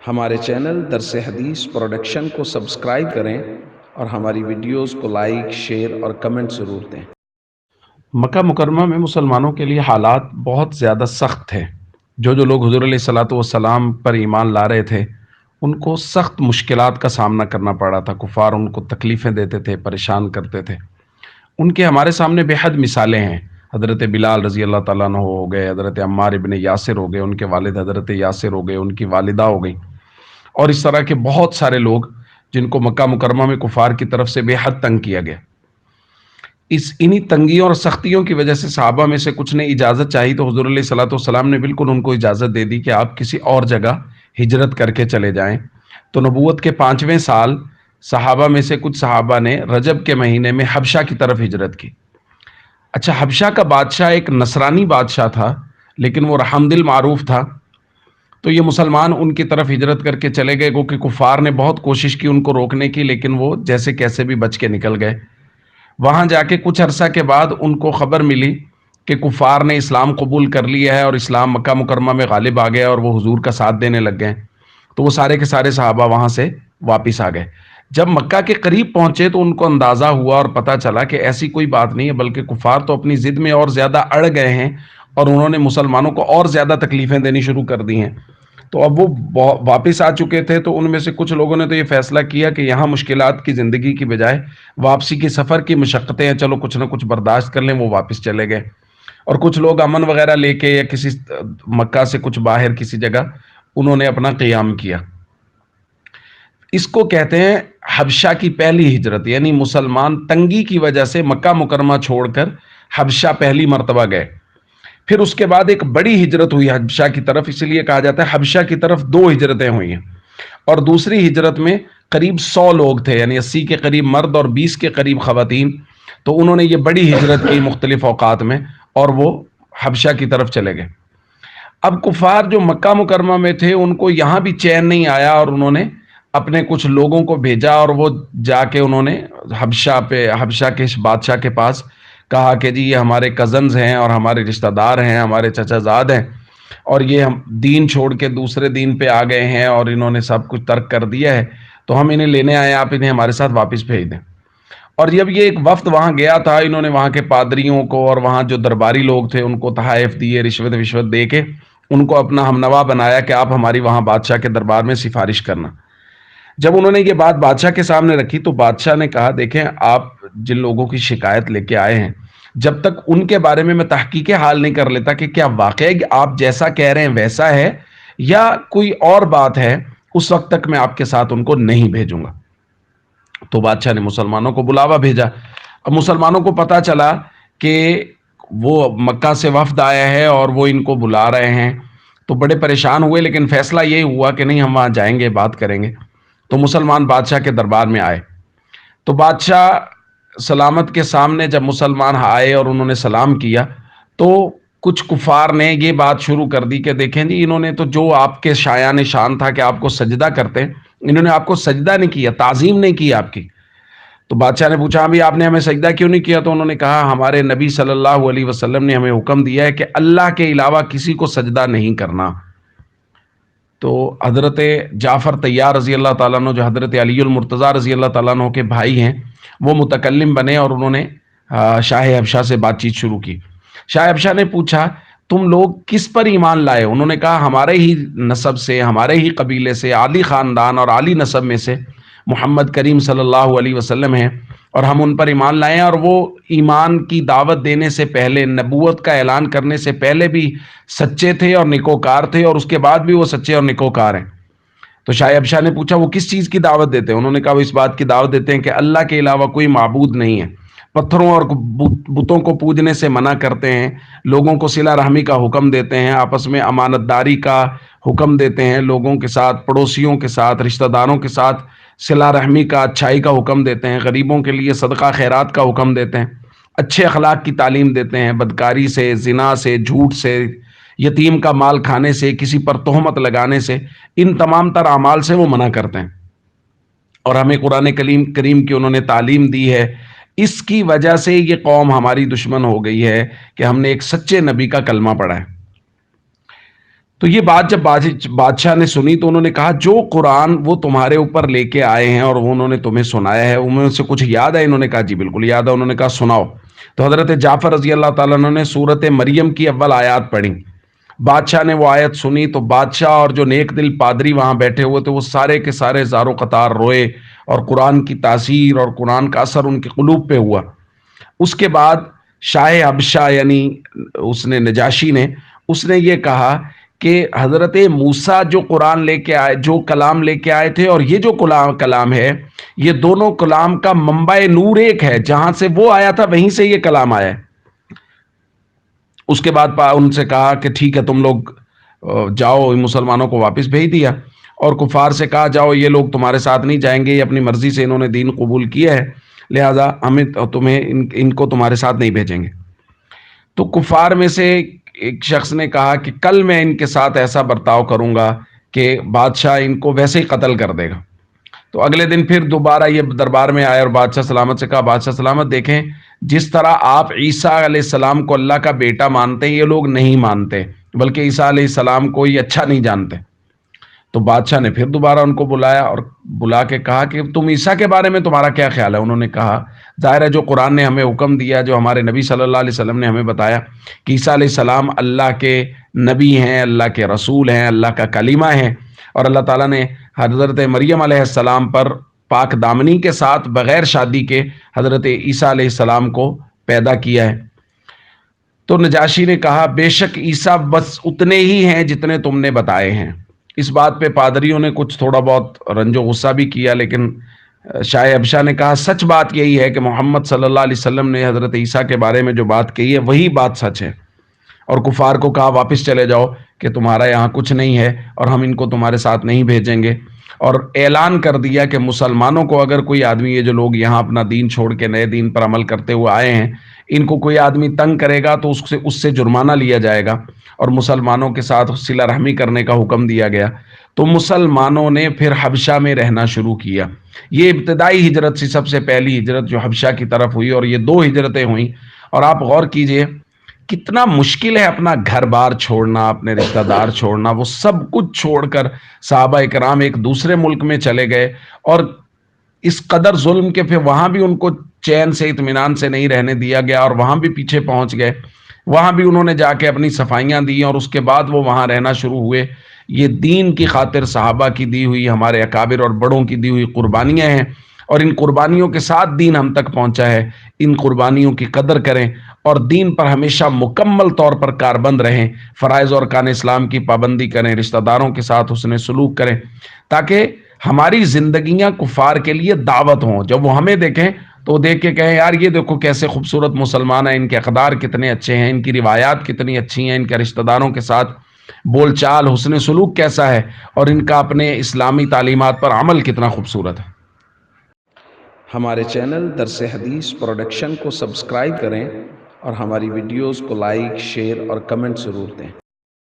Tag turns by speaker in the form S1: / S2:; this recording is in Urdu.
S1: ہمارے چینل درس حدیث پروڈکشن کو سبسکرائب کریں اور ہماری ویڈیوز کو لائک، شیئر اور کمنٹ ضرور دیں۔
S2: مکہ مکرمہ میں مسلمانوں کے لیے حالات بہت زیادہ سخت تھے۔ جو لوگ حضور علیہ الصلاۃ والسلام پر ایمان لا رہے تھے ان کو سخت مشکلات کا سامنا کرنا پڑا تھا۔ کفار ان کو تکلیفیں دیتے تھے، پریشان کرتے تھے۔ ان کے ہمارے سامنے بے حد مثالیں ہیں۔ حضرت بلال رضی اللہ تعالیٰ عنہ ہو گئے، حضرت عمار ابن یاسر ہو گئے، ان کے والد حضرت یاسر ہو گئے، ان کی والدہ ہو گئی، اور اس طرح کے بہت سارے لوگ جن کو مکہ مکرمہ میں کفار کی طرف سے بے حد تنگ کیا گیا۔ انہی تنگیوں اور سختیوں کی وجہ سے صحابہ میں سے کچھ نے اجازت چاہی تو حضور علیہ الصلوۃ والسلام نے بالکل ان کو اجازت دے دی کہ آپ کسی اور جگہ ہجرت کر کے چلے جائیں۔ تو نبوت کے 5ویں سال صحابہ میں سے کچھ صحابہ نے رجب کے مہینے میں حبشہ کی طرف ہجرت کی۔ اچھا، حبشہ کا بادشاہ ایک نصرانی بادشاہ تھا، لیکن وہ رحم دل معروف تھا۔ تو یہ مسلمان ان کی طرف ہجرت کر کے چلے گئے، کیونکہ کفار نے بہت کوشش کی ان کو روکنے کی، لیکن وہ جیسے کیسے بھی بچ کے نکل گئے۔ وہاں جا کے کچھ عرصہ کے بعد ان کو خبر ملی کہ کفار نے اسلام قبول کر لیا ہے اور اسلام مکہ مکرمہ میں غالب آ گیا اور وہ حضور کا ساتھ دینے لگ گئے۔ تو وہ سارے کے سارے صحابہ وہاں سے واپس آ گئے۔ جب مکہ کے قریب پہنچے تو ان کو اندازہ ہوا اور پتہ چلا کہ ایسی کوئی بات نہیں ہے، بلکہ کفار تو اپنی ضد میں اور زیادہ اڑ گئے ہیں اور انہوں نے مسلمانوں کو اور زیادہ تکلیفیں دینی شروع کر دی ہیں۔ تو اب وہ واپس آ چکے تھے، تو ان میں سے کچھ لوگوں نے تو یہ فیصلہ کیا کہ یہاں مشکلات کی زندگی کی بجائے واپسی کی سفر کی مشقتیں ہیں، چلو کچھ نہ کچھ برداشت کر لیں، وہ واپس چلے گئے۔ اور کچھ لوگ امن وغیرہ لے کے یا کسی مکہ سے کچھ باہر کسی جگہ انہوں نے اپنا قیام کیا۔ اس کو کہتے ہیں حبشہ کی پہلی ہجرت، یعنی مسلمان تنگی کی وجہ سے مکہ مکرمہ چھوڑ کر حبشہ پہلی مرتبہ گئے۔ پھر اس کے بعد ایک بڑی ہجرت ہوئی حبشہ کی طرف، اس لیے کہا جاتا ہے حبشہ کی طرف 2 ہجرتیں ہوئی ہیں، اور دوسری ہجرت میں قریب 100 لوگ تھے، یعنی 80 کے قریب مرد اور 20 کے قریب خواتین۔ تو انہوں نے یہ بڑی ہجرت کی مختلف اوقات میں، اور وہ حبشہ کی طرف چلے گئے۔ اب کفار جو مکہ مکرمہ میں تھے ان کو یہاں بھی چین نہیں آیا، اور انہوں نے اپنے کچھ لوگوں کو بھیجا، اور وہ جا کے انہوں نے حبشہ کے بادشاہ کے پاس کہا کہ جی یہ ہمارے کزنز ہیں اور ہمارے رشتہ دار ہیں، ہمارے چچا زاد ہیں، اور یہ ہم دین چھوڑ کے دوسرے دین پہ آ گئے ہیں اور انہوں نے سب کچھ ترک کر دیا ہے، تو ہم انہیں لینے آئے، آپ انہیں ہمارے ساتھ واپس بھیج دیں۔ اور جب یہ ایک وفد وہاں گیا تھا، انہوں نے وہاں کے پادریوں کو اور وہاں جو درباری لوگ تھے ان کو تحائف دیے، رشوت دے کے ان کو اپنا ہمنوا بنایا کہ آپ ہماری وہاں بادشاہ کے دربار میں سفارش کرنا۔ جب انہوں نے یہ بات بادشاہ کے سامنے رکھی تو بادشاہ نے کہا دیکھیں آپ جن لوگوں کی شکایت لے کے آئے ہیں، جب تک ان کے بارے میں تحقیق حال نہیں کر لیتا کہ کیا واقعی آپ جیسا کہہ رہے ہیں ویسا ہے یا کوئی اور بات ہے، اس وقت تک میں آپ کے ساتھ ان کو نہیں بھیجوں گا۔ تو بادشاہ نے مسلمانوں کو بلاوا بھیجا۔ اب مسلمانوں کو پتا چلا کہ وہ مکہ سے وفد آیا ہے اور وہ ان کو بلا رہے ہیں، تو بڑے پریشان ہوئے، لیکن فیصلہ یہ ہوا کہ نہیں ہم وہاں جائیں گے، بات کریں گے۔ تو مسلمان بادشاہ کے دربار میں آئے، تو بادشاہ سلامت کے سامنے جب مسلمان آئے اور انہوں نے سلام کیا تو کچھ کفار نے یہ بات شروع کر دی کہ دیکھیں جی انہوں نے تو جو آپ کے شایان شان تھا کہ آپ کو سجدہ کرتے، انہوں نے آپ کو سجدہ نہیں کیا، تعظیم نہیں کی آپ کی۔ تو بادشاہ نے پوچھا بھی آپ نے ہمیں سجدہ کیوں نہیں کیا؟ تو انہوں نے کہا ہمارے نبی صلی اللہ علیہ وسلم نے ہمیں حکم دیا ہے کہ اللہ کے علاوہ کسی کو سجدہ نہیں کرنا۔ تو حضرت جعفر طیار رضی اللہ تعالیٰ عنہ جو حضرت علی المرتضیٰ رضی اللہ تعالیٰ عنہ کے بھائی ہیں، وہ متکلم بنے اور انہوں نے شاہ حبشہ سے بات چیت شروع کی۔ شاہ حبشہ نے پوچھا تم لوگ کس پر ایمان لائے؟ انہوں نے کہا ہمارے ہی نسب سے، ہمارے ہی قبیلے سے، عالی خاندان اور عالی نسب میں سے محمد کریم صلی اللہ علیہ وسلم ہیں اور ہم ان پر ایمان لائے ہیں، اور وہ ایمان کی دعوت دینے سے پہلے، نبوت کا اعلان کرنے سے پہلے بھی سچے تھے اور نیکوکار تھے، اور اس کے بعد بھی وہ سچے اور نیکوکار ہیں۔ تو شاہ حبشہ نے پوچھا وہ کس چیز کی دعوت دیتے ہیں؟ انہوں نے کہا وہ اس بات کی دعوت دیتے ہیں کہ اللہ کے علاوہ کوئی معبود نہیں ہے، پتھروں اور بتوں کو پوجنے سے منع کرتے ہیں، لوگوں کو صلہ رحمی کا حکم دیتے ہیں، آپس میں امانت داری کا حکم دیتے ہیں، لوگوں کے ساتھ، پڑوسیوں کے ساتھ، رشتہ داروں کے ساتھ صلہ رحمی کا، اچھائی کا حکم دیتے ہیں، غریبوں کے لیے صدقہ خیرات کا حکم دیتے ہیں، اچھے اخلاق کی تعلیم دیتے ہیں، بدکاری سے، زنا سے، جھوٹ سے، یتیم کا مال کھانے سے، کسی پر تہمت لگانے سے، ان تمام تر اعمال سے وہ منع کرتے ہیں، اور ہمیں قرآن کریم کی انہوں نے تعلیم دی ہے۔ اس کی وجہ سے یہ قوم ہماری دشمن ہو گئی ہے کہ ہم نے ایک سچے نبی کا کلمہ پڑھا ہے۔ تو یہ بات جب بادشاہ نے سنی تو انہوں نے کہا جو قرآن وہ تمہارے اوپر لے کے آئے ہیں اور انہوں نے تمہیں سنایا ہے ان میں سے کچھ یاد ہے؟ انہوں نے کہا جی بالکل یاد ہے۔ انہوں نے کہا سناؤ۔ تو حضرت جعفر رضی اللہ تعالیٰ عنہ نے سورت مریم کی اول آیات پڑھی۔ بادشاہ نے وہ آیت سنی تو بادشاہ اور جو نیک دل پادری وہاں بیٹھے ہوئے تھے وہ سارے کے سارے زار و قطار روئے، اور قرآن کی تاثیر اور قرآن کا اثر ان کے قلوب پہ ہوا۔ اس کے بعد شاہ حبشہ یعنی اس نے نجاشی نے اس نے یہ کہا کہ حضرت موسیٰ جو قرآن لے کے آئے، جو کلام لے کے آئے تھے، اور یہ جو کلام ہے، یہ دونوں کلام کا منبع نور ایک ہے، جہاں سے وہ آیا تھا وہیں سے یہ کلام آیا ہے۔ اس کے بعد ان سے کہا کہ ٹھیک ہے تم لوگ جاؤ، مسلمانوں کو واپس بھیج دیا، اور کفار سے کہا جاؤ یہ لوگ تمہارے ساتھ نہیں جائیں گے، یہ اپنی مرضی سے انہوں نے دین قبول کیا ہے، لہذا ہمیں تمہیں ان کو تمہارے ساتھ نہیں بھیجیں گے۔ تو کفار میں سے ایک شخص نے کہا کہ کل میں ان کے ساتھ ایسا برتاؤ کروں گا کہ بادشاہ ان کو ویسے ہی قتل کر دے گا۔ تو اگلے دن پھر دوبارہ یہ دربار میں آئے اور بادشاہ سلامت سے کہا بادشاہ سلامت دیکھیں جس طرح آپ عیسیٰ علیہ السلام کو اللہ کا بیٹا مانتے ہیں یہ لوگ نہیں مانتے، بلکہ عیسیٰ علیہ السلام کو یہ اچھا نہیں جانتے۔ تو بادشاہ نے پھر دوبارہ ان کو بلایا اور بلا کے کہا کہ تم عیسیٰ کے بارے میں تمہارا کیا خیال ہے؟ انہوں نے کہا ظاہر ہے جو قرآن نے ہمیں حکم دیا، جو ہمارے نبی صلی اللہ علیہ وسلم نے ہمیں بتایا کہ عیسیٰ علیہ السلام اللہ کے نبی ہیں، اللہ کے رسول ہیں، اللہ کا کلیمہ ہیں، اور اللہ تعالیٰ نے حضرت مریم علیہ السلام پر پاک دامنی کے ساتھ بغیر شادی کے حضرت عیسیٰ علیہ السلام کو پیدا کیا ہے۔ تو نجاشی نے کہا بے شک عیسیٰ بس اتنے ہی ہیں جتنے تم نے بتائے ہیں۔ اس بات پہ پادریوں نے کچھ تھوڑا بہت رنج و غصہ بھی کیا، لیکن شاہ حبشہ نے کہا سچ بات یہی ہے کہ محمد صلی اللہ علیہ وسلم نے حضرت عیسیٰ کے بارے میں جو بات کہی ہے وہی بات سچ ہے۔ اور کفار کو کہا واپس چلے جاؤ کہ تمہارا یہاں کچھ نہیں ہے اور ہم ان کو تمہارے ساتھ نہیں بھیجیں گے، اور اعلان کر دیا کہ مسلمانوں کو اگر کوئی آدمی، یہ جو لوگ یہاں اپنا دین چھوڑ کے نئے دین پر عمل کرتے ہوئے آئے ہیں، ان کو کوئی آدمی تنگ کرے گا تو اس سے جرمانہ لیا جائے گا، اور مسلمانوں کے ساتھ صلہ رحمی کرنے کا حکم دیا گیا۔ تو مسلمانوں نے پھر حبشہ میں رہنا شروع کیا۔ یہ ابتدائی ہجرت سی، سب سے پہلی ہجرت جو حبشہ کی طرف ہوئی، اور یہ 2 ہجرتیں ہوئیں۔ اور آپ غور کیجئے کتنا مشکل ہے اپنا گھر بار چھوڑنا، اپنے رشتہ دار چھوڑنا، وہ سب کچھ چھوڑ کر صحابہ اکرام ایک دوسرے ملک میں چلے گئے، اور اس قدر ظلم کے پھر وہاں بھی ان کو چین سے اطمینان سے نہیں رہنے دیا گیا، اور وہاں بھی پیچھے پہنچ گئے، وہاں بھی انہوں نے جا کے اپنی صفائیاں دی، اور اس کے بعد وہ وہاں رہنا شروع ہوئے۔ یہ دین کی خاطر صحابہ کی دی ہوئی، ہمارے اکابر اور بڑوں کی دی ہوئی قربانیاں ہیں، اور ان قربانیوں کے ساتھ دین ہم تک پہنچا ہے۔ ان قربانیوں کی قدر کریں اور دین پر ہمیشہ مکمل طور پر کاربند رہیں، فرائض اور ارکان اسلام کی پابندی کریں، رشتہ داروں کے ساتھ حسن سلوک کریں، تاکہ ہماری زندگیاں کفار کے لیے دعوت ہوں۔ جب وہ ہمیں دیکھیں تو دیکھ کے کہیں یار یہ دیکھو کیسے خوبصورت مسلمان ہیں، ان کے اقدار کتنے اچھے ہیں، ان کی روایات کتنی اچھی ہیں، ان کے رشتہ داروں کے ساتھ بول چال حسن سلوک کیسا ہے، اور ان کا اپنے اسلامی تعلیمات پر عمل کتنا خوبصورت ہے۔
S1: ہمارے چینل درس حدیث پروڈکشن کو سبسکرائب کریں اور ہماری ویڈیوز کو لائک، شیئر اور کمنٹ ضرور دیں۔